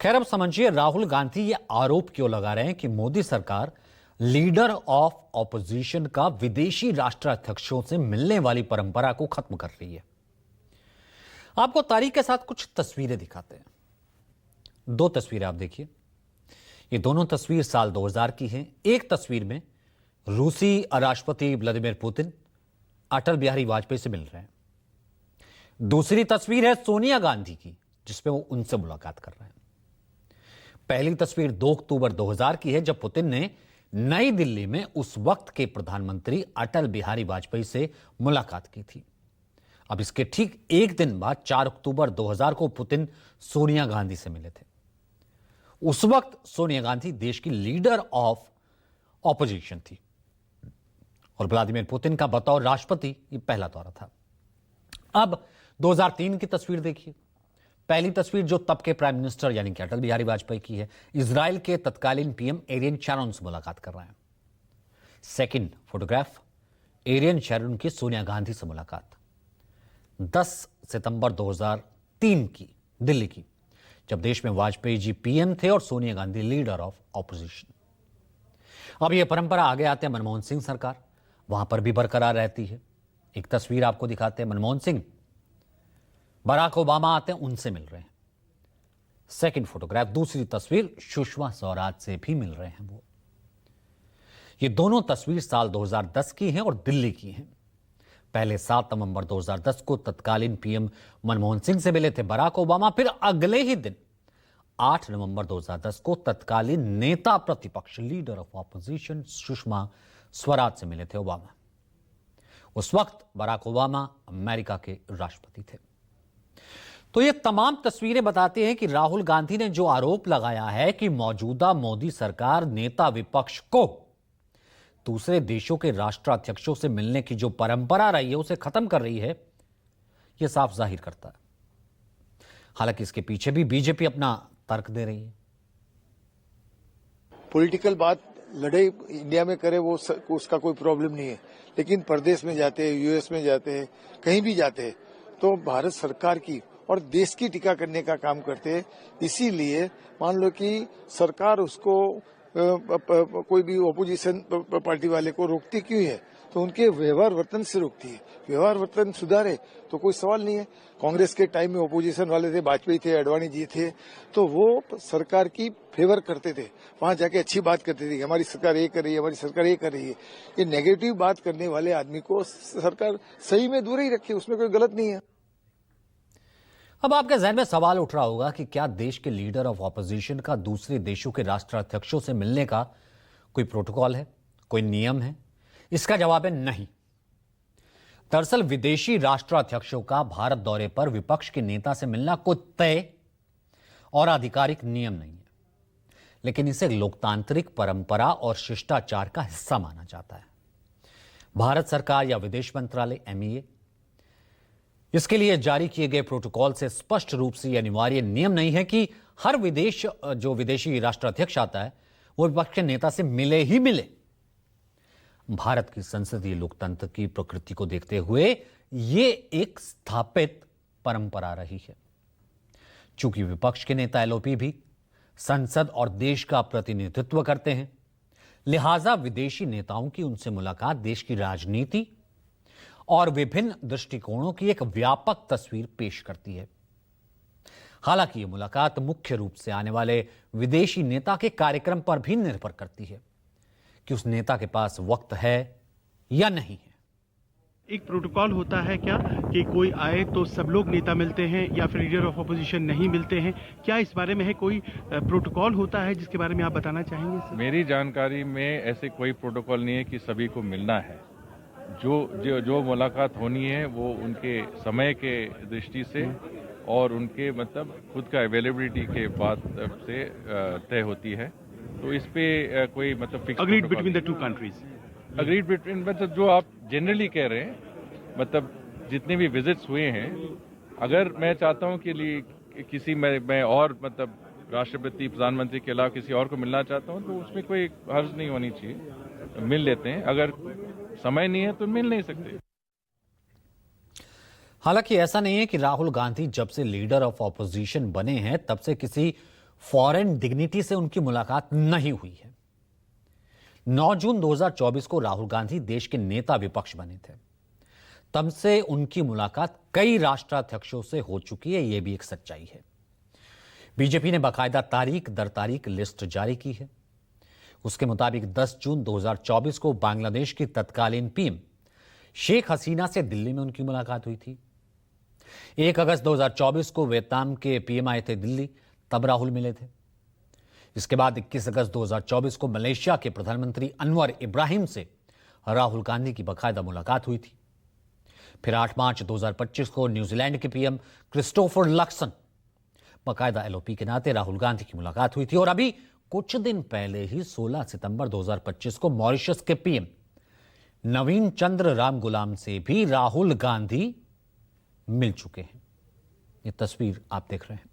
खैर, अब समझिए राहुल गांधी ये आरोप क्यों लगा रहे हैं कि मोदी सरकार लीडर ऑफ ऑपोजिशन का विदेशी राष्ट्राध्यक्षों से मिलने वाली परंपरा को खत्म कर रही है। आपको तारीख के साथ कुछ तस्वीरें दिखाते हैं। दो तस्वीरें आप देखिए। ये दोनों तस्वीर साल 2000 की हैं। एक तस्वीर में रूसी राष्ट्रपति व्लादिमीर पुतिन अटल बिहारी वाजपेयी से मिल रहे हैं। दूसरी तस्वीर है सोनिया गांधी की, जिसमें वो उनसे मुलाकात कर रहे हैं। पहली तस्वीर 2 अक्टूबर 2000 की है, जब पुतिन ने नई दिल्ली में उस वक्त के प्रधानमंत्री अटल बिहारी वाजपेयी से मुलाकात की थी। अब इसके ठीक एक दिन बाद 4 अक्टूबर 2000 को पुतिन सोनिया गांधी से मिले थे। उस वक्त सोनिया गांधी देश की लीडर ऑफ ऑपोजिशन थी और व्लादिमीर पुतिन का बतौर राष्ट्रपति ये पहला दौरा था। अब 2003 की तस्वीर देखिए। पहली तस्वीर जो तब के प्राइम मिनिस्टर यानी कि अटल बिहारी वाजपेयी की है, इजराइल के तत्कालीन पीएम एरियन शारोन से मुलाकात कर रहे हैं। सेकंड फोटोग्राफ एरियन शारोन की सोनिया गांधी से मुलाकात 10 सितंबर 2003 की, दिल्ली की, जब देश में वाजपेयी जी पीएम थे और Sonia Gandhi leader of opposition. अब यह परंपरा आगे आते हैं मनमोहन सिंह सरकार, वहां पर भी बरकरार रहती है। एक तस्वीर आपको दिखाते हैं, मनमोहन सिंह बराक ओबामा आते हैं, उनसे मिल रहे हैं। सेकंड फोटोग्राफ, दूसरी तस्वीर सुषमा स्वराज से भी मिल रहे हैं वो। ये दोनों तस्वीर साल 2010 की हैं और दिल्ली की हैं। पहले 7 नवंबर 2010 को तत्कालीन पीएम मनमोहन सिंह से मिले थे बराक ओबामा। फिर अगले ही दिन 8 नवंबर 2010 को तत्कालीन नेता प्रतिपक्ष leader of opposition Sushma Swaraj से मिले थे ओबामा। उस वक्त बराक ओबामा अमेरिका के राष्ट्रपति थे। तो ये तमाम तस्वीरें बताती हैं कि राहुल गांधी ने जो आरोप लगाया है कि मौजूदा मोदी सरकार नेता विपक्ष को दूसरे देशों के राष्ट्राध्यक्षों से मिलने की जो परंपरा रही है उसे खत्म कर रही है, यह साफ जाहिर करता है। हालांकि इसके पीछे भी बीजेपी अपना तर्क दे रही है। पॉलिटिकल बात लड़ाई इंडिया में करे वो उसका कोई प्रॉब्लम नहीं है, लेकिन प्रदेश में जाते हैं, यूएस में जाते हैं, कहीं भी जाते हैं तो भारत सरकार की और देश की टीका करने का काम करते हैं। इसीलिए मान लो कि सरकार उसको कोई भी ओपोजिशन पार्टी वाले को रोकती क्यों है, तो उनके व्यवहार वर्तन से रोकती है। व्यवहार वर्तन सुधारे तो कोई सवाल नहीं है। कांग्रेस के टाइम में ओपोजिशन वाले थे, वाजपेयी थे, अडवाणी जी थे, तो वो सरकार की फेवर करते थे, वहां जाके अच्छी बात करते थे कि हमारी सरकार ये कर रही है, हमारी सरकार ये कर रही है। ये नेगेटिव बात करने वाले आदमी को सरकार सही में दूर ही रखे, उसमें कोई गलत नहीं है। अब आपके जहन में सवाल उठ रहा होगा कि क्या देश के लीडर ऑफ ऑपोजिशन का दूसरे देशों के राष्ट्राध्यक्षों से मिलने का कोई प्रोटोकॉल है, कोई नियम है? इसका जवाब है नहीं। दरअसल विदेशी राष्ट्राध्यक्षों का भारत दौरे पर विपक्ष के नेता से मिलना कोई तय और आधिकारिक नियम नहीं है, लेकिन इसे लोकतांत्रिक परंपरा और शिष्टाचार का हिस्सा माना जाता है। भारत सरकार या विदेश मंत्रालय MEA इसके लिए जारी किए गए प्रोटोकॉल से स्पष्ट रूप से यह अनिवार्य नियम नहीं है कि हर विदेशी राष्ट्राध्यक्ष आता है वो विपक्ष के नेता से मिले ही मिले। भारत की संसदीय लोकतंत्र की प्रकृति को देखते हुए ये एक स्थापित परंपरा रही है। चूंकि विपक्ष के नेता LOP भी संसद और देश का प्रतिनिधित्व करते हैं, लिहाजा विदेशी नेताओं की उनसे मुलाकात देश की राजनीति और विभिन्न दृष्टिकोणों की एक व्यापक तस्वीर पेश करती है। हालांकि यह मुलाकात मुख्य रूप से आने वाले विदेशी नेता के कार्यक्रम पर भी निर्भर करती है कि उस नेता के पास वक्त है या नहीं है। एक प्रोटोकॉल होता है क्या कि कोई आए तो सब लोग नेता मिलते हैं या फिर लीडर ऑफ ऑपोजिशन नहीं मिलते हैं? क्या इस बारे में है कोई प्रोटोकॉल होता है जिसके बारे में आप बताना चाहेंगे सर? मेरी जानकारी में ऐसे कोई प्रोटोकॉल नहीं है कि सभी को मिलना है। जो मुलाकात होनी है वो उनके समय के दृष्टि से और उनके मतलब खुद का अवेलेबिलिटी के बाद से तय होती है। तो इस पे कोई मतलब fix agreed between the two countries, agreed between मतलब जो आप जनरली कह रहे हैं, मतलब जितने भी विजिट्स हुए हैं, अगर मैं चाहता हूं कि किसी मैं और मतलब राष्ट्रपति प्रधानमंत्री के अलावा किसी और को मिलना चाहता हूं तो उसमें कोई हर्ज नहीं होनी चाहिए, मिल लेते हैं। अगर समय नहीं है तो मिल नहीं सकते। हालांकि ऐसा नहीं है कि राहुल गांधी जब से लीडर ऑफ ऑपोजिशन बने हैं तब से किसी फॉरेन डिग्निटी से उनकी मुलाकात नहीं हुई है। 9 जून 2024 को राहुल गांधी देश के नेता विपक्ष बने थे। तब से उनकी मुलाकात कई राष्ट्राध्यक्षों से हो चुकी है, यह भी एक सच्चाई है। बीजेपी ने बाकायदा तारीख दर तारीख लिस्ट जारी की है। उसके मुताबिक 10 जून 2024 को बांग्लादेश की तत्कालीन पीएम शेख हसीना से दिल्ली में उनकी मुलाकात हुई थी। 1 अगस्त 2024 को वियतनाम के पीएम आए थे दिल्ली, तब राहुल मिले थे। इसके बाद 21 अगस्त 2024 को मलेशिया के प्रधानमंत्री अनवर इब्राहिम से राहुल गांधी की बाकायदा मुलाकात हुई थी। फिर 8 मार्च 2025 को न्यूजीलैंड के पीएम क्रिस्टोफर लक्सन बाकायदा एलओपी के नाते राहुल गांधी की मुलाकात हुई थी। और अभी कुछ दिन पहले ही 16 सितंबर 2025 को मॉरिशस के पीएम नवीन चंद्र राम गुलाम से भी राहुल गांधी मिल चुके हैं। ये तस्वीर आप देख रहे हैं।